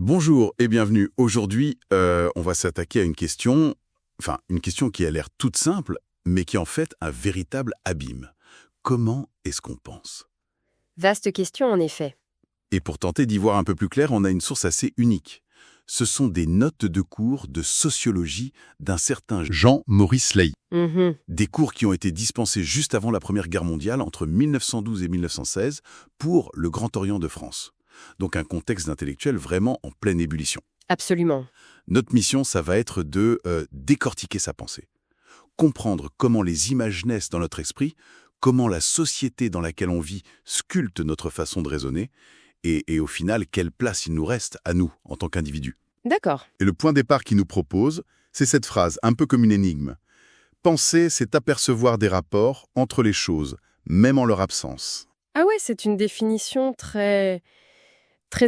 Bonjour et bienvenue. Aujourd'hui, on va s'attaquer à une question qui a l'air toute simple, mais qui est en fait un véritable abîme. Comment est-ce qu'on pense? Vaste question en effet. Et pour tenter d'y voir un peu plus clair, on a une source assez unique. Ce sont des notes de cours de sociologie d'un certain Jean-Maurice Laï. Des cours qui ont été dispensés juste avant la Première Guerre mondiale, entre 1912 et 1916, pour le Grand Orient de France. Donc un contexte d'intellectuels vraiment en pleine ébullition. Absolument. Notre mission, ça va être de décortiquer sa pensée. Comprendre comment les images naissent dans notre esprit, comment la société dans laquelle on vit sculpte notre façon de raisonner, et au final, quelle place il nous reste à nous, en tant qu'individus. D'accord. Et le point de départ qu'il nous propose, c'est cette phrase, un peu comme une énigme. Penser, c'est apercevoir des rapports entre les choses, même en leur absence. Ah ouais, c'est une définition très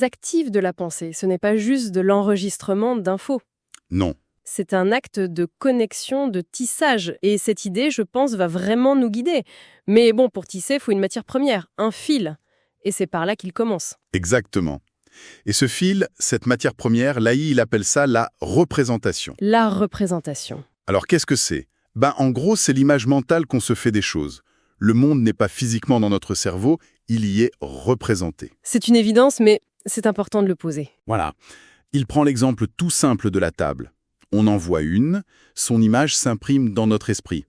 active de la pensée. Ce n'est pas juste de l'enregistrement d'infos. Non. C'est un acte de connexion, de tissage. Et cette idée, je pense, va vraiment nous guider. Mais bon, pour tisser, il faut une matière première, un fil. Et c'est par là qu'il commence. Exactement. Et ce fil, cette matière première, Laï, il appelle ça la représentation. La représentation. Alors qu'est-ce que c'est? En gros, c'est l'image mentale qu'on se fait des choses. Le monde n'est pas physiquement dans notre cerveau, il y est représenté. C'est une évidence, mais c'est important de le poser. Voilà. Il prend l'exemple tout simple de la table. On en voit une, son image s'imprime dans notre esprit.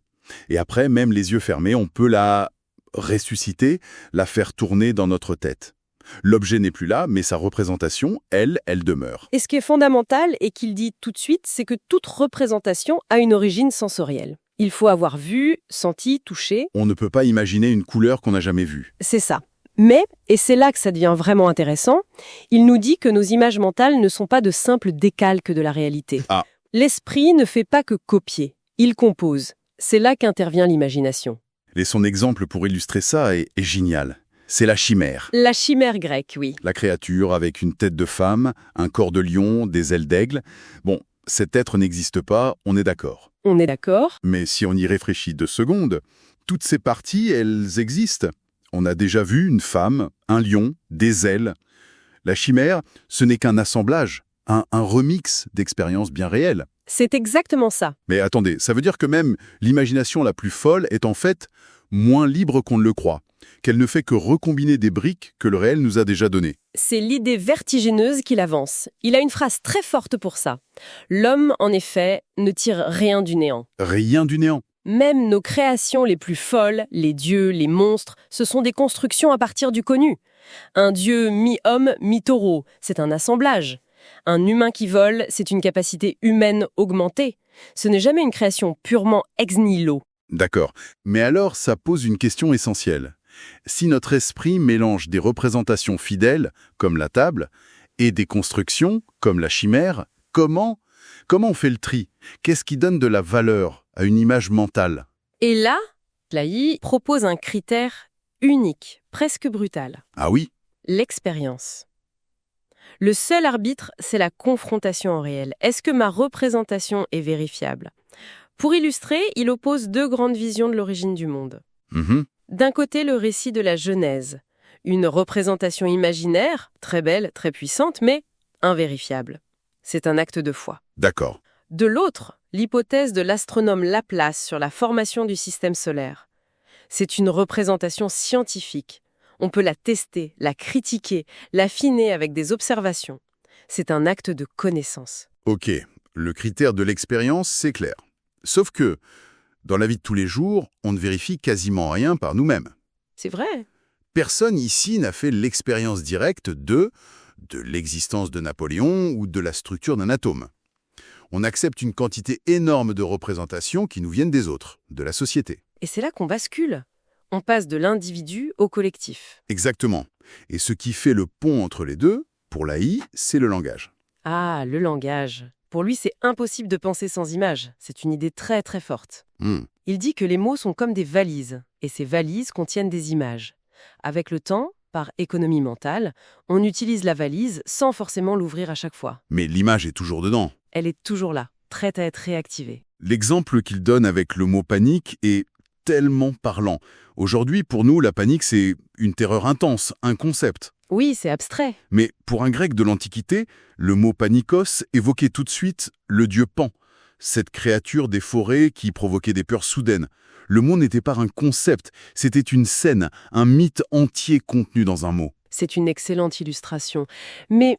Et après, même les yeux fermés, on peut la ressusciter, la faire tourner dans notre tête. L'objet n'est plus là, mais sa représentation, elle demeure. Et ce qui est fondamental et qu'il dit tout de suite, c'est que toute représentation a une origine sensorielle. Il faut avoir vu, senti, touché. On ne peut pas imaginer une couleur qu'on n'a jamais vue. C'est ça. Mais, et c'est là que ça devient vraiment intéressant, il nous dit que nos images mentales ne sont pas de simples décalques de la réalité. Ah. L'esprit ne fait pas que copier, il compose. C'est là qu'intervient l'imagination. Et son exemple pour illustrer ça est génial. C'est la chimère. La chimère grecque, oui. La créature avec une tête de femme, un corps de lion, des ailes d'aigle. Bon, cet être n'existe pas, on est d'accord. On est d'accord. Mais si on y réfléchit 2 secondes, toutes ces parties, elles existent. On a déjà vu une femme, un lion, des ailes. La chimère, ce n'est qu'un assemblage, un remix d'expériences bien réelles. C'est exactement ça. Mais attendez, ça veut dire que même l'imagination la plus folle est en fait moins libre qu'on ne le croit, qu'elle ne fait que recombiner des briques que le réel nous a déjà données. C'est l'idée vertigineuse qu'il avance. Il a une phrase très forte pour ça. L'homme, en effet, ne tire rien du néant. Rien du néant. Même nos créations les plus folles, les dieux, les monstres, ce sont des constructions à partir du connu. Un dieu mi-homme, mi-taureau, c'est un assemblage. Un humain qui vole, c'est une capacité humaine augmentée. Ce n'est jamais une création purement ex nihilo. D'accord. Mais alors, ça pose une question essentielle. Si notre esprit mélange des représentations fidèles, comme la table, et des constructions, comme la chimère, comment on fait le tri? Qu'est-ce qui donne de la valeur à une image mentale? Et là, Laï propose un critère unique, presque brutal. Ah oui? L'expérience. Le seul arbitre, c'est la confrontation au réel. Est-ce que ma représentation est vérifiable? Pour illustrer, il oppose 2 grandes visions de l'origine du monde. D'un côté, le récit de la Genèse, une représentation imaginaire, très belle, très puissante, mais invérifiable. C'est un acte de foi. D'accord. De l'autre, l'hypothèse de l'astronome Laplace sur la formation du système solaire. C'est une représentation scientifique. On peut la tester, la critiquer, l'affiner avec des observations. C'est un acte de connaissance. Ok, le critère de l'expérience, c'est clair. Sauf que, dans la vie de tous les jours, on ne vérifie quasiment rien par nous-mêmes. C'est vrai. Personne ici n'a fait l'expérience directe de l'existence de Napoléon ou de la structure d'un atome. On accepte une quantité énorme de représentations qui nous viennent des autres, de la société. Et c'est là qu'on bascule. On passe de l'individu au collectif. Exactement. Et ce qui fait le pont entre les deux, pour Laï, c'est le langage. Ah, le langage. Pour lui, c'est impossible de penser sans image. C'est une idée très très forte. Il dit que les mots sont comme des valises, et ces valises contiennent des images. Avec le temps, par économie mentale, on utilise la valise sans forcément l'ouvrir à chaque fois. Mais l'image est toujours dedans. Elle est toujours là, prête à être réactivée. L'exemple qu'il donne avec le mot panique est tellement parlant. Aujourd'hui, pour nous, la panique, c'est une terreur intense, un concept. Oui, c'est abstrait. Mais pour un grec de l'Antiquité, le mot panikos évoquait tout de suite le dieu Pan, cette créature des forêts qui provoquait des peurs soudaines. Le mot n'était pas un concept, c'était une scène, un mythe entier contenu dans un mot. C'est une excellente illustration. Mais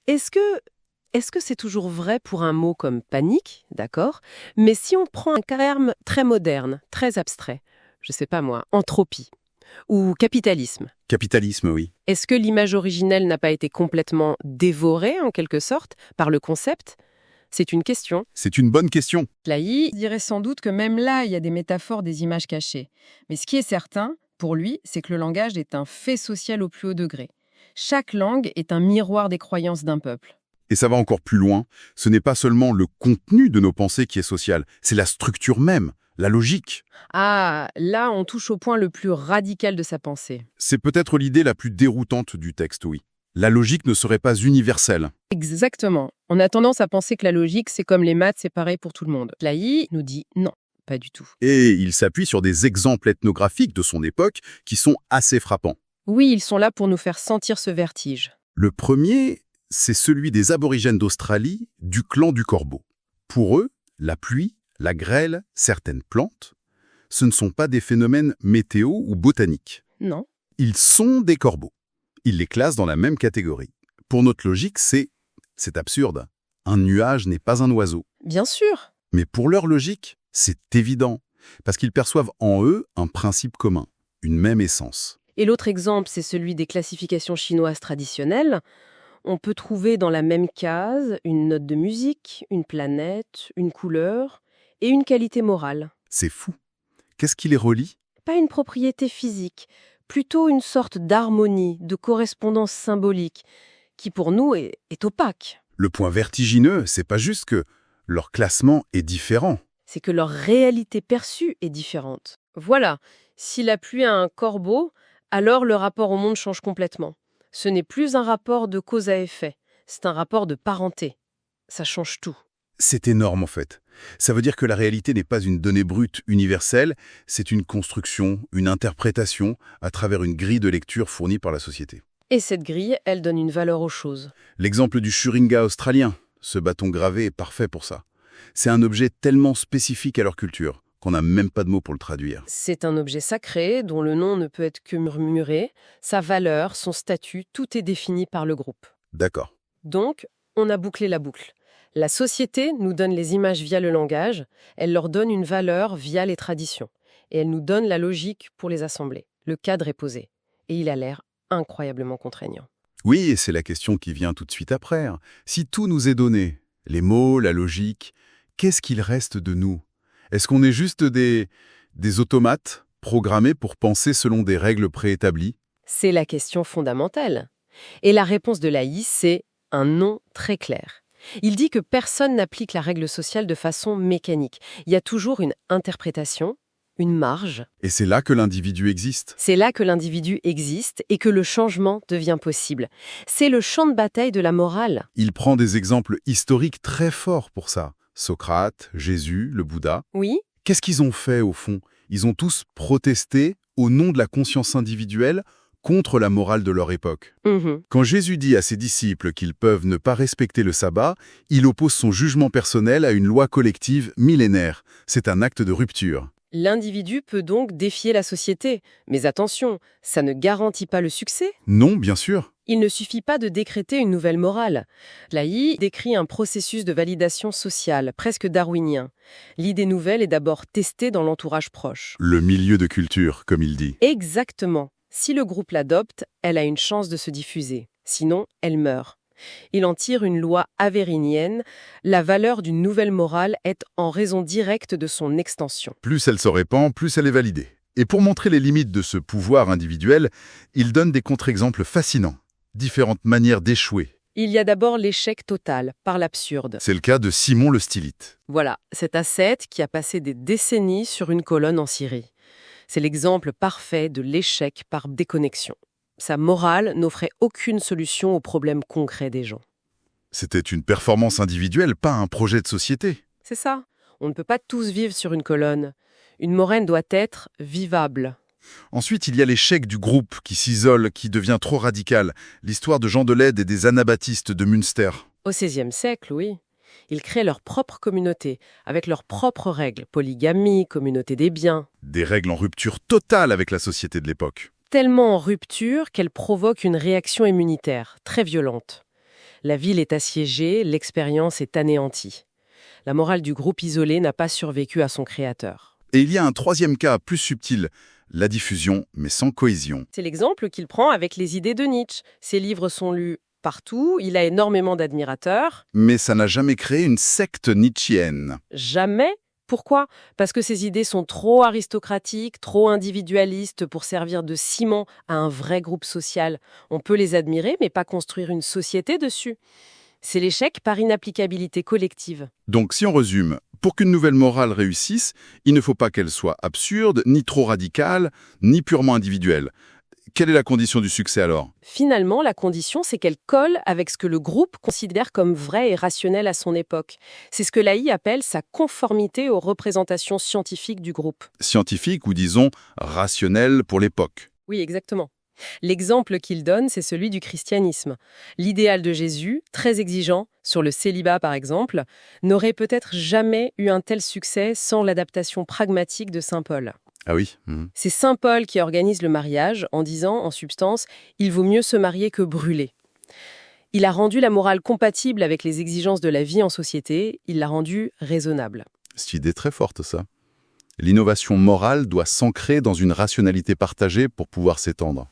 est-ce que c'est toujours vrai pour un mot comme panique, d'accord? Mais si on prend un terme très moderne, très abstrait, je sais pas moi, entropie ou capitalisme, Capitalisme, oui. est-ce que l'image originelle n'a pas été complètement dévorée, en quelque sorte, par le concept? C'est une question. C'est une bonne question. Plailly dirait sans doute que même là, il y a des métaphores, des images cachées. Mais ce qui est certain, pour lui, c'est que le langage est un fait social au plus haut degré. Chaque langue est un miroir des croyances d'un peuple. Et ça va encore plus loin, ce n'est pas seulement le contenu de nos pensées qui est social, c'est la structure même, la logique. Ah, là, on touche au point le plus radical de sa pensée. C'est peut-être l'idée la plus déroutante du texte, oui. La logique ne serait pas universelle. Exactement. On a tendance à penser que la logique, c'est comme les maths, c'est pareil pour tout le monde. Plailly nous dit non, pas du tout. Et il s'appuie sur des exemples ethnographiques de son époque qui sont assez frappants. Oui, ils sont là pour nous faire sentir ce vertige. Le premier, c'est celui des aborigènes d'Australie, du clan du corbeau. Pour eux, la pluie, la grêle, certaines plantes, ce ne sont pas des phénomènes météo ou botaniques. Non. Ils sont des corbeaux. Ils les classent dans la même catégorie. Pour notre logique, c'est absurde. Un nuage n'est pas un oiseau. Bien sûr. Mais pour leur logique, c'est évident, parce qu'ils perçoivent en eux un principe commun, une même essence. Et l'autre exemple, c'est celui des classifications chinoises traditionnelles. On peut trouver dans la même case une note de musique, une planète, une couleur et une qualité morale. C'est fou. Qu'est-ce qui les relie? Pas une propriété physique, plutôt une sorte d'harmonie, de correspondance symbolique, qui pour nous est opaque. Le point vertigineux, c'est pas juste que leur classement est différent. C'est que leur réalité perçue est différente. Voilà, si la pluie a un corbeau, alors le rapport au monde change complètement. Ce n'est plus un rapport de cause à effet, c'est un rapport de parenté. Ça change tout. C'est énorme en fait. Ça veut dire que la réalité n'est pas une donnée brute universelle, c'est une construction, une interprétation à travers une grille de lecture fournie par la société. Et cette grille, elle donne une valeur aux choses. L'exemple du Shuringa australien, ce bâton gravé est parfait pour ça. C'est un objet tellement spécifique à leur culture qu'on n'a même pas de mots pour le traduire. C'est un objet sacré dont le nom ne peut être que murmuré. Sa valeur, son statut, tout est défini par le groupe. D'accord. Donc, on a bouclé la boucle. La société nous donne les images via le langage, elle leur donne une valeur via les traditions. Et elle nous donne la logique pour les assembler. Le cadre est posé. Et il a l'air incroyablement contraignant. Oui, et c'est la question qui vient tout de suite après. Si tout nous est donné, les mots, la logique, qu'est-ce qu'il reste de nous? Est-ce qu'on est juste des automates programmés pour penser selon des règles préétablies? C'est la question fondamentale. Et la réponse de Laïs, c'est un non très clair. Il dit que personne n'applique la règle sociale de façon mécanique. Il y a toujours une interprétation, une marge. Et c'est là que l'individu existe. C'est là que l'individu existe et que le changement devient possible. C'est le champ de bataille de la morale. Il prend des exemples historiques très forts pour ça. Socrate, Jésus, le Bouddha. Oui, Qu'est-ce qu'ils ont fait au fond? Ils ont tous protesté au nom de la conscience individuelle contre la morale de leur époque. Quand Jésus dit à ses disciples qu'ils peuvent ne pas respecter le sabbat, il oppose son jugement personnel à une loi collective millénaire. C'est un acte de rupture. L'individu peut donc défier la société. Mais attention, ça ne garantit pas le succès. Non, bien sûr. Il ne suffit pas de décréter une nouvelle morale. Laï décrit un processus de validation sociale, presque darwinien. L'idée nouvelle est d'abord testée dans l'entourage proche. Le milieu de culture, comme il dit. Exactement. Si le groupe l'adopte, elle a une chance de se diffuser. Sinon, elle meurt. Il en tire une loi avérinienne. La valeur d'une nouvelle morale est en raison directe de son extension. Plus elle se répand, plus elle est validée. Et pour montrer les limites de ce pouvoir individuel, il donne des contre-exemples fascinants. Différentes manières d'échouer. Il y a d'abord l'échec total, par l'absurde. C'est le cas de Simon le Stylite. Voilà, cet ascète qui a passé des décennies sur une colonne en Syrie. C'est l'exemple parfait de l'échec par déconnexion. Sa morale n'offrait aucune solution aux problèmes concrets des gens. C'était une performance individuelle, pas un projet de société. C'est ça. On ne peut pas tous vivre sur une colonne. Une moraine doit être vivable. Ensuite, il y a l'échec du groupe qui s'isole, qui devient trop radical. L'histoire de Jean de Leyde et des anabaptistes de Münster. Au XVIe siècle, oui. Ils créent leur propre communauté, avec leurs propres règles, polygamie, communauté des biens. Des règles en rupture totale avec la société de l'époque. Tellement en rupture qu'elles provoquent une réaction immunitaire, très violente. La ville est assiégée, l'expérience est anéantie. La morale du groupe isolé n'a pas survécu à son créateur. Et il y a un troisième cas plus subtil, la diffusion, mais sans cohésion. C'est l'exemple qu'il prend avec les idées de Nietzsche. Ses livres sont lus partout, il a énormément d'admirateurs. Mais ça n'a jamais créé une secte nietzschéenne. Jamais. Pourquoi ? Parce que ces idées sont trop aristocratiques, trop individualistes pour servir de ciment à un vrai groupe social. On peut les admirer, mais pas construire une société dessus. C'est l'échec par inapplicabilité collective. Donc si on résume, pour qu'une nouvelle morale réussisse, il ne faut pas qu'elle soit absurde, ni trop radicale, ni purement individuelle. Quelle est la condition du succès alors ? Finalement, la condition, c'est qu'elle colle avec ce que le groupe considère comme vrai et rationnel à son époque. C'est ce que Laïe appelle sa conformité aux représentations scientifiques du groupe. Scientifique ou disons rationnel pour l'époque. Oui, exactement. L'exemple qu'il donne, c'est celui du christianisme. L'idéal de Jésus, très exigeant, sur le célibat par exemple, n'aurait peut-être jamais eu un tel succès sans l'adaptation pragmatique de saint Paul. Ah oui. C'est saint Paul qui organise le mariage en disant, en substance, « il vaut mieux se marier que brûler ». Il a rendu la morale compatible avec les exigences de la vie en société, il l'a rendue raisonnable. C'est une idée très forte ça. L'innovation morale doit s'ancrer dans une rationalité partagée pour pouvoir s'étendre.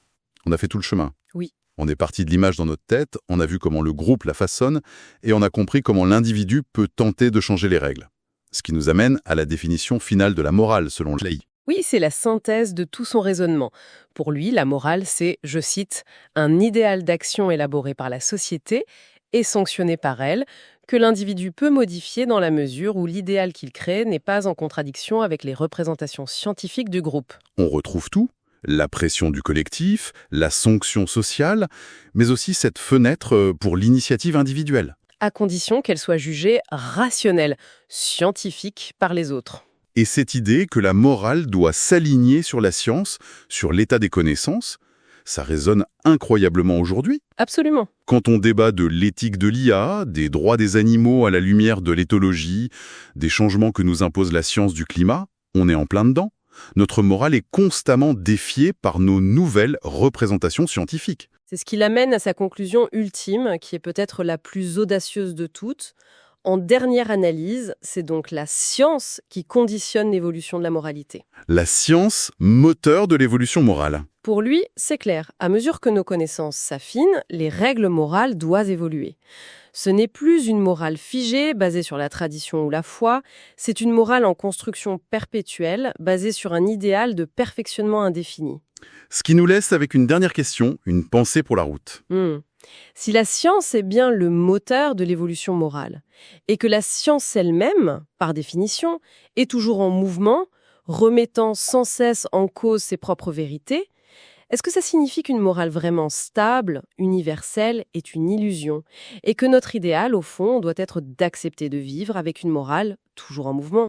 On a fait tout le chemin. Oui. On est parti de l'image dans notre tête, on a vu comment le groupe la façonne, et on a compris comment l'individu peut tenter de changer les règles. Ce qui nous amène à la définition finale de la morale, selon Laïe. Oui, c'est la synthèse de tout son raisonnement. Pour lui, la morale, c'est, je cite, « un idéal d'action élaboré par la société et sanctionné par elle, que l'individu peut modifier dans la mesure où l'idéal qu'il crée n'est pas en contradiction avec les représentations scientifiques du groupe. » On retrouve tout. La pression du collectif, la sanction sociale, mais aussi cette fenêtre pour l'initiative individuelle. À condition qu'elle soit jugée rationnelle, scientifique par les autres. Et cette idée que la morale doit s'aligner sur la science, sur l'état des connaissances, ça résonne incroyablement aujourd'hui. Absolument. Quand on débat de l'éthique de l'IA, des droits des animaux à la lumière de l'éthologie, des changements que nous impose la science du climat, on est en plein dedans. Notre morale est constamment défiée par nos nouvelles représentations scientifiques. C'est ce qui l'amène à sa conclusion ultime, qui est peut-être la plus audacieuse de toutes. En dernière analyse, c'est donc la science qui conditionne l'évolution de la moralité. La science, moteur de l'évolution morale. Pour lui, c'est clair. À mesure que nos connaissances s'affinent, les règles morales doivent évoluer. Ce n'est plus une morale figée, basée sur la tradition ou la foi, c'est une morale en construction perpétuelle, basée sur un idéal de perfectionnement indéfini. Ce qui nous laisse avec une dernière question, une pensée pour la route. Si la science est bien le moteur de l'évolution morale, et que la science elle-même, par définition, est toujours en mouvement, remettant sans cesse en cause ses propres vérités, est-ce que ça signifie qu'une morale vraiment stable, universelle, est une illusion, et que notre idéal, au fond, doit être d'accepter de vivre avec une morale toujours en mouvement ?